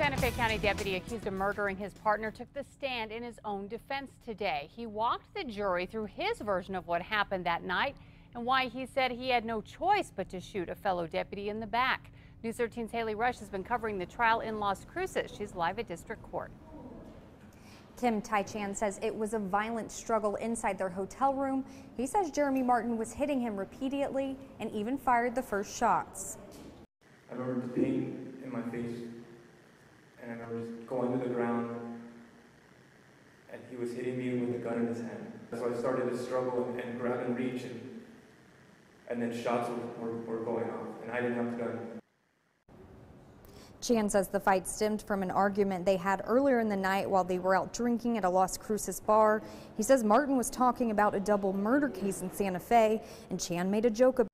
Santa Fe County deputy accused of murdering his partner took the stand in his own defense today. He walked the jury through his version of what happened that night and why he said he had no choice but to shoot a fellow deputy in the back. News 13's Haley Rush has been covering the trial in Las Cruces. She's live at district court. Kim, Tai Chan says it was a violent struggle inside their hotel room. He says Jeremy Martin was hitting him repeatedly and even fired the first shots. I remember just being in my face, and I remember just going to the ground, and he was hitting me with a gun in his hand. So I started to struggle and grab and reach, and then shots were going off, and I didn't have the gun. Chan says the fight stemmed from an argument they had earlier in the night while they were out drinking at a Las Cruces bar. He says Martin was talking about a double murder case in Santa Fe, and Chan made a joke about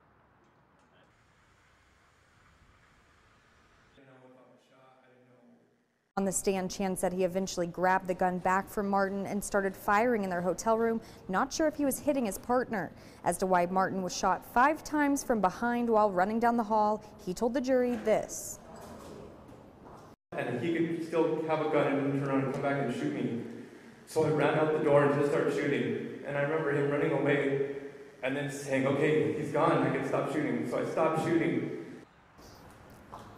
On the stand, Chan said he eventually grabbed the gun back from Martin and started firing in their hotel room, not sure if he was hitting his partner. As to why Martin was shot 5 times from behind while running down the hall, he told the jury this. And he could still have a gun and turn around and come back and shoot me. So I ran out the door and just started shooting. And I remember him running away and then saying, okay, he's gone, I can stop shooting. So I stopped shooting.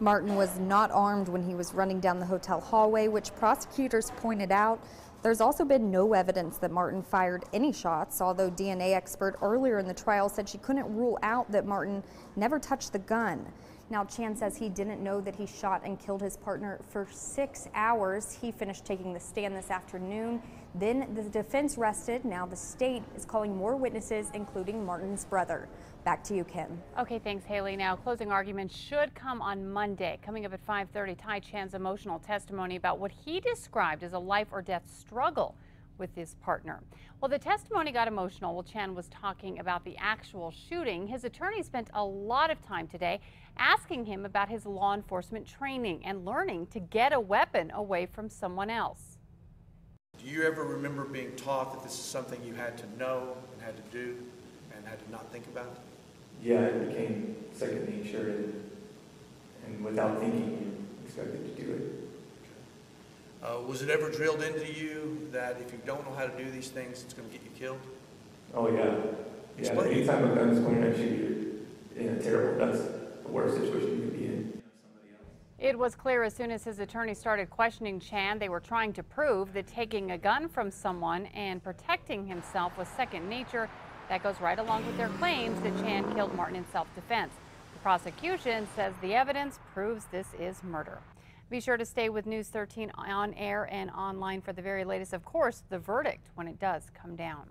Martin was not armed when he was running down the hotel hallway, which prosecutors pointed out. There's also been no evidence that Martin fired any shots, although DNA expert earlier in the trial said she couldn't rule out that Martin never touched the gun. Now, Chan says he didn't know that he shot and killed his partner for 6 hours. He finished taking the stand this afternoon. Then the defense rested. Now the state is calling more witnesses, including Martin's brother. Back to you, Kim. Okay, thanks, Haley. Now, closing arguments should come on Monday. Coming up at 5:30, Tai Chan's emotional testimony about what he described as a life or death struggle with his partner. Well, the testimony got emotional while Chan was talking about the actual shooting. His attorney spent a lot of time today asking him about his law enforcement training and learning to get a weapon away from someone else. Do you ever remember being taught that this is something you had to know and had to do and had to not think about? Yeah, it became second nature, and without thinking, you expected to do it. Was it ever drilled into you that if you don't know how to do these things, it's going to get you killed? Oh yeah. Explain. Yeah, anytime a gun is pointed at you, you're in a terrible, that's the worst situation you could be in. It was clear as soon as his attorney started questioning Chan, they were trying to prove that taking a gun from someone and protecting himself was second nature. That goes right along with their claims that Chan killed Martin in self-defense. The prosecution says the evidence proves this is murder. Be sure to stay with News 13 on air and online for the very latest, of course, the verdict when it does come down.